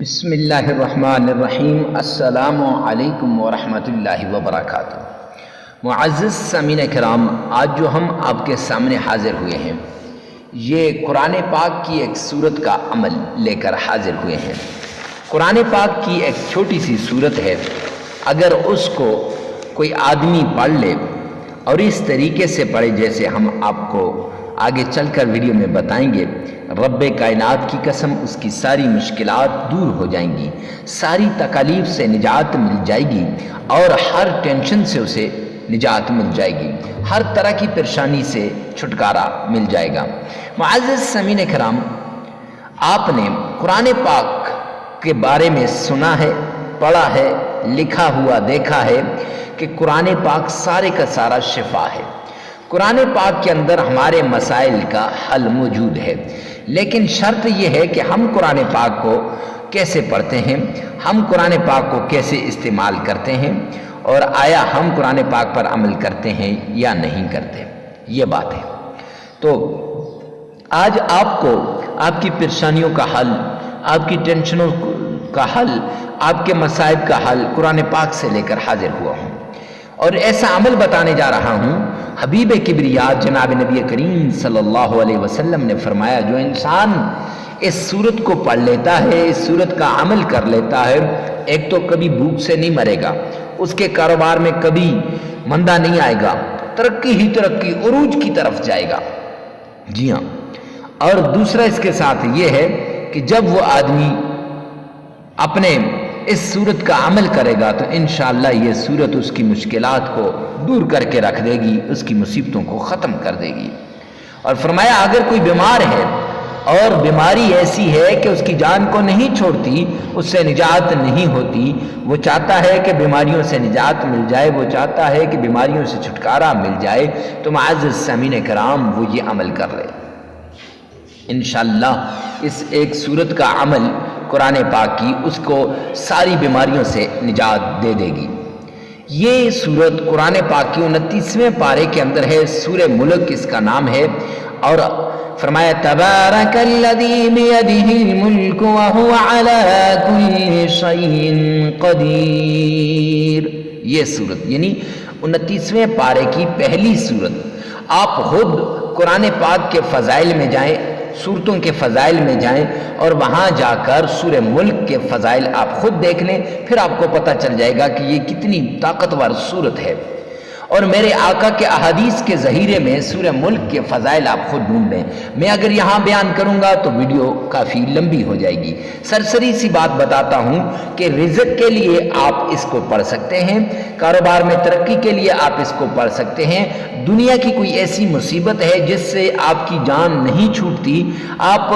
بسم اللہ الرحمن الرحیم۔ السلام علیکم ورحمۃ اللہ وبرکاتہ۔ معزز سامعین کرام، آج جو ہم آپ کے سامنے حاضر ہوئے ہیں یہ قرآن پاک کی ایک سورت کا عمل لے کر حاضر ہوئے ہیں۔ قرآن پاک کی ایک چھوٹی سی سورت ہے، اگر اس کو کوئی آدمی پڑھ لے اور اس طریقے سے پڑھے جیسے ہم آپ کو آگے چل کر ویڈیو میں بتائیں گے، رب کائنات کی قسم اس کی ساری مشکلات دور ہو جائیں گی، ساری تکالیف سے نجات مل جائے گی اور ہر ٹینشن سے اسے نجات مل جائے گی، ہر طرح کی پریشانی سے چھٹکارا مل جائے گا۔ معزز سامعین کرام، آپ نے قرآن پاک کے بارے میں سنا ہے، پڑھا ہے، لکھا ہوا دیکھا ہے کہ قرآن پاک سارے کا سارا شفا ہے۔ قرآن پاک کے اندر ہمارے مسائل کا حل موجود ہے، لیکن شرط یہ ہے کہ ہم قرآن پاک کو کیسے پڑھتے ہیں، ہم قرآن پاک کو کیسے استعمال کرتے ہیں، اور آیا ہم قرآن پاک پر عمل کرتے ہیں یا نہیں کرتے، یہ بات ہے۔ تو آج آپ کو آپ کی پریشانیوں کا حل، آپ کی ٹینشنوں کا حل، آپ کے مصائب کا حل قرآن پاک سے لے کر حاضر ہوا ہوں، اور ایسا عمل بتانے جا رہا ہوں۔ حبیب کبریا جناب نبی کریم صلی اللہ علیہ وسلم نے فرمایا، جو انسان اس سورت کو پڑھ لیتا ہے، اس سورت کا عمل کر لیتا ہے، ایک تو کبھی بھوک سے نہیں مرے گا، اس کے کاروبار میں کبھی مندہ نہیں آئے گا، ترقی ہی ترقی، عروج کی طرف جائے گا۔ جی ہاں، اور دوسرا اس کے ساتھ یہ ہے کہ جب وہ آدمی اپنے اس سورت کا عمل کرے گا تو انشاءاللہ یہ سورت اس کی مشکلات کو دور کر کے رکھ دے گی، اس کی مصیبتوں کو ختم کر دے گی۔ اور فرمایا، اگر کوئی بیمار ہے اور بیماری ایسی ہے کہ اس کی جان کو نہیں چھوڑتی، اس سے نجات نہیں ہوتی، وہ چاہتا ہے کہ بیماریوں سے نجات مل جائے، وہ چاہتا ہے کہ بیماریوں سے چھٹکارا مل جائے، تو معزز سامعین کرام وہ یہ عمل کر لے۔ انشاءاللہ اس ایک سورت کا عمل قرآن پاک کی اس کو ساری بیماریوں سے نجات دے دے گی۔ یہ سورت قرآن پاک کی 29ویں پارے کے اندر ہے، سورہ ملک اس کا نام ہے، اور فرمایا، تبارک الذی بیدہ الملک وہو علی کل شیء قدیر۔ یہ سورت یعنی 29ویں پارے کی پہلی سورت۔ آپ خود قرآن پاک کے فضائل میں جائیں، سورتوں کے فضائل میں جائیں اور وہاں جا کر سورہ ملک کے فضائل آپ خود دیکھ لیں، پھر آپ کو پتہ چل جائے گا کہ یہ کتنی طاقتور سورت ہے۔ اور میرے آقا کے احادیث کے ذخیرے میں سورہ ملک کے فضائل آپ خود ڈھونڈ لیں، میں اگر یہاں بیان کروں گا تو ویڈیو کافی لمبی ہو جائے گی۔ سرسری سی بات بتاتا ہوں کہ رزق کے لیے آپ اس کو پڑھ سکتے ہیں، کاروبار میں ترقی کے لیے آپ اس کو پڑھ سکتے ہیں، دنیا کی کوئی ایسی مصیبت ہے جس سے آپ کی جان نہیں چھوٹتی، آپ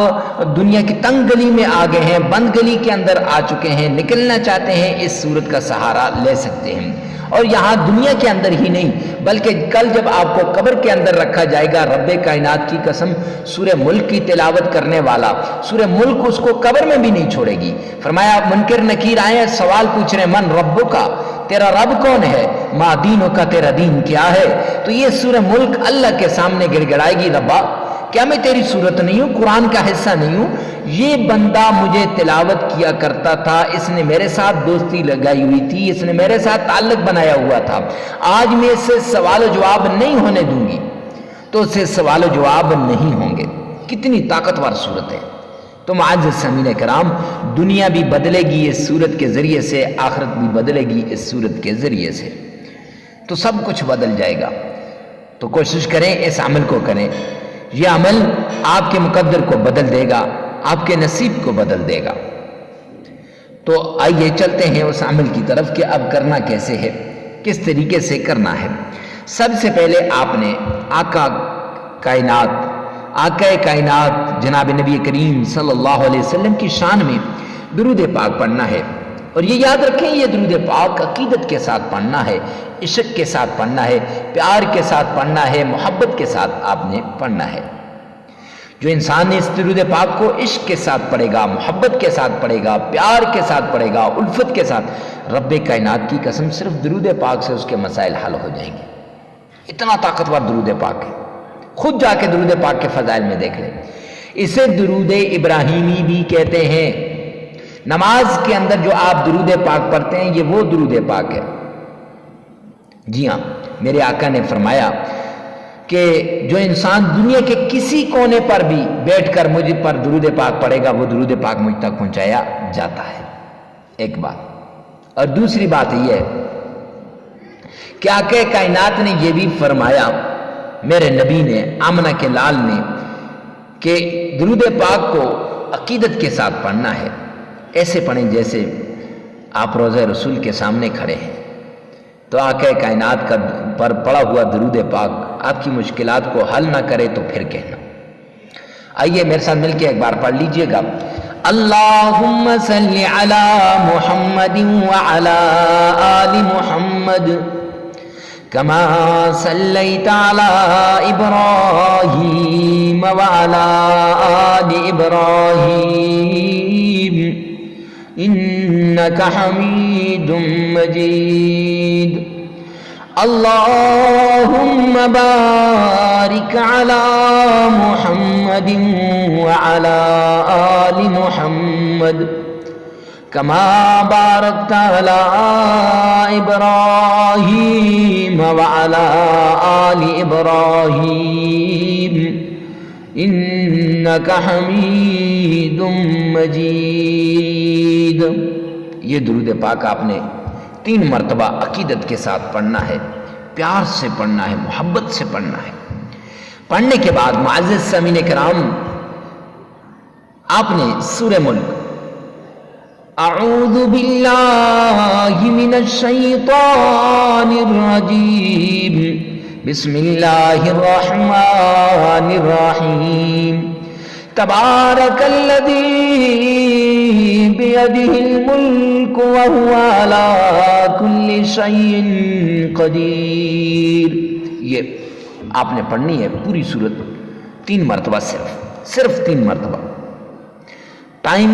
دنیا کی تنگ گلی میں آ گئے ہیں، بند گلی کے اندر آ چکے ہیں، نکلنا چاہتے ہیں، اس سورت کا سہارا لے سکتے ہیں۔ اور یہاں دنیا کے اندر ہی نہیں بلکہ کل جب آپ کو قبر کے اندر رکھا جائے گا، رب کائنات کی قسم سورہ ملک کی تلاوت کرنے والا سورہ ملک اس کو قبر میں بھی نہیں چھوڑے گی۔ فرمایا، منکر نکیر آئے ہیں، سوال پوچھ رہے ہیں، من ربک کا، تیرا رب کون ہے، ما دینک کا، تیرا دین کیا ہے؟ تو یہ سورہ ملک اللہ کے سامنے گڑ گڑائے گی، ربا کیا میں تیری صورت نہیں ہوں، قرآن کا حصہ نہیں ہوں؟ یہ بندہ مجھے تلاوت کیا کرتا تھا، اس نے میرے ساتھ دوستی لگائی ہوئی تھی، اس نے میرے ساتھ تعلق بنایا ہوا تھا، آج میں اس سے سوال و جواب نہیں ہونے دوں گی، تو اس سے سوال و جواب نہیں ہوں گے۔ کتنی طاقتور صورت ہے۔ تو معزز سامعین کرام، دنیا بھی بدلے گی اس صورت کے ذریعے سے، آخرت بھی بدلے گی اس صورت کے ذریعے سے، تو سب کچھ بدل جائے گا۔ تو کوشش کریں، اس عمل کو کریں، یہ عمل آپ کے مقدر کو بدل دے گا، آپ کے نصیب کو بدل دے گا۔ تو آئیے چلتے ہیں اس عمل کی طرف کہ اب کرنا کیسے ہے، کس طریقے سے کرنا ہے۔ سب سے پہلے آپ نے آقا کائنات جناب نبی کریم صلی اللہ علیہ وسلم کی شان میں درود پاک پڑھنا ہے، اور یہ یاد رکھیں، یہ درود پاک عقیدت کے ساتھ پڑھنا ہے، عشق کے ساتھ پڑھنا ہے، پیار کے ساتھ پڑھنا ہے، محبت کے ساتھ آپ نے پڑھنا ہے۔ جو انسان اس درود پاک کو عشق کے ساتھ پڑھے گا، محبت کے ساتھ پڑھے گا، پیار کے ساتھ پڑھے گا، الفت کے ساتھ، رب کائنات کی قسم صرف درود پاک سے اس کے مسائل حل ہو جائیں گے۔ اتنا طاقتور درود پاک ہے، خود جا کے درود پاک کے فضائل میں دیکھ لیں۔ اسے درود ابراہیمی بھی کہتے ہیں، نماز کے اندر جو آپ درود پاک پڑھتے ہیں یہ وہ درود پاک ہے۔ جی ہاں، میرے آقا نے فرمایا کہ جو انسان دنیا کے کسی کونے پر بھی بیٹھ کر مجھ پر درود پاک پڑھے گا وہ درود پاک مجھ تک پہنچایا جاتا ہے۔ ایک بات، اور دوسری بات یہ ہے کہ آقا کائنات نے یہ بھی فرمایا، میرے نبی نے، آمنہ کے لال نے، کہ درود پاک کو عقیدت کے ساتھ پڑھنا ہے۔ ایسے پڑھیں جیسے آپ روضہ رسول کے سامنے کھڑے ہیں۔ تو آقا کائنات کا پر پڑھا ہوا درود پاک آپ کی مشکلات کو حل نہ کرے تو پھر کہنا۔ آئیے میرے ساتھ مل کے ایک بار پڑھ لیجئے گا۔ اللہم صلی علی محمد وعلی آل محمد کما صلیت علی ابراہیم وعلی آل ابراہیم انک حمید مجید۔ اللہم بارک علی محمد وعلی آل محمد کما بارکت علی ابراہیم وعلی آل ابراہیم انک حمید مجید۔ یہ درود پاک آپ نے 3 مرتبہ عقیدت کے ساتھ پڑھنا ہے، پیار سے پڑھنا ہے، محبت سے پڑھنا ہے۔ پڑھنے کے بعد معزز سامعین کرام، آپ نے سورہ ملک، اعوذ باللہ من الشیطان الرجیم بسم اللہ الرحمن الرحیم تبارک الذی بیدہ الملک وہو علی کل شیء قدیر۔ یہ آپ نے پڑھنی ہے پوری سورت 3 مرتبہ، صرف 3 مرتبہ۔ ٹائم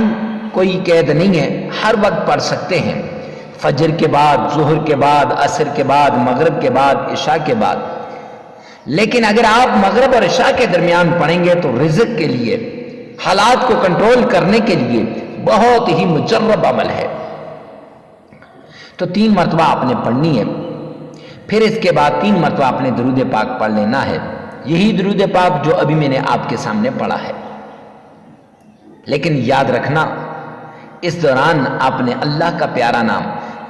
کوئی قید نہیں ہے، ہر وقت پڑھ سکتے ہیں، فجر کے بعد، ظہر کے بعد، عصر کے بعد، مغرب کے بعد، عشاء کے بعد۔ لیکن اگر آپ مغرب اور عشاء کے درمیان پڑھیں گے تو رزق کے لیے، حالات کو کنٹرول کرنے کے لیے بہت ہی مجرب عمل ہے۔ تو 3 مرتبہ آپ نے پڑھنی ہے، پھر اس کے بعد 3 مرتبہ آپ نے درود پاک پڑھ لینا ہے، یہی درود پاک جو ابھی میں نے آپ کے سامنے پڑھا ہے۔ لیکن یاد رکھنا، اس دوران آپ نے اللہ کا پیارا نام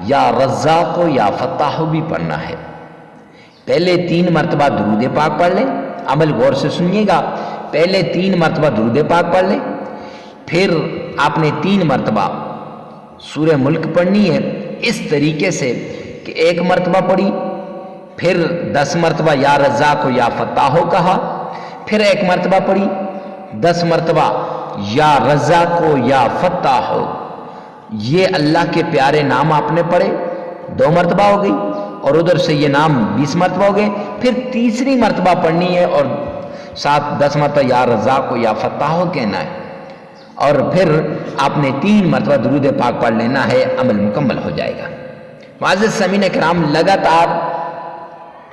یا رزاق یا فتاح بھی پڑھنا ہے۔ پہلے 3 مرتبہ درود پاک پڑھ لیں، عمل غور سے سنیے گا۔ پہلے 3 مرتبہ درود پاک پڑھ لیں، پھر آپ نے 3 مرتبہ سورہ ملک پڑھنی ہے، اس طریقے سے کہ 1 مرتبہ پڑھی، پھر 10 مرتبہ یا رزاق یا فتاح کہا، پھر 1 مرتبہ پڑھی، 10 مرتبہ یا رزاق یا فتاح، یہ اللہ کے پیارے نام آپ نے پڑھے، 2 مرتبہ ہو گئی، اور ادھر سے یہ نام 20 مرتبہ ہو گئے۔ پھر تیسری مرتبہ پڑھنی ہے اور ساتھ 10 مرتبہ یا رزاق یا فتاح کہنا ہے، اور پھر آپ نے 3 مرتبہ درود پاک پڑھ لینا ہے، عمل مکمل ہو جائے گا۔ معزز سامعین کرام، لگاتار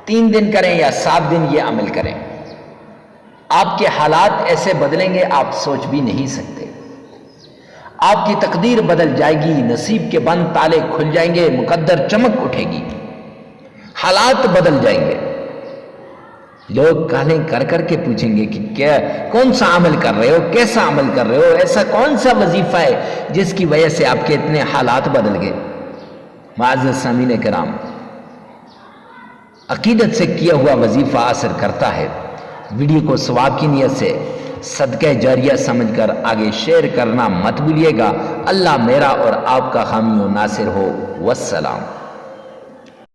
3 دن کریں یا 7 دن یہ عمل کریں، آپ کے حالات ایسے بدلیں گے آپ سوچ بھی نہیں سکتے۔ آپ کی تقدیر بدل جائے گی، نصیب کے بند تالے کھل جائیں گے، مقدر چمک اٹھے گی، حالات بدل جائیں گے۔ لوگ کالیں کر کر کے پوچھیں گے کہ کیا، کون سا عمل کر رہے ہو، کیسا عمل کر رہے ہو، ایسا کون سا وظیفہ ہے جس کی وجہ سے آپ کے اتنے حالات بدل گئے۔ معزز سامعین کرام، عقیدت سے کیا ہوا وظیفہ اثر کرتا ہے۔ ویڈیو کو ثواب کی نیت سے صدقہ جاریہ سمجھ کر آگے شیئر کرنا مت بھولیے گا۔ اللہ میرا اور آپ کا حامی و ناصر ہو۔ والسلام۔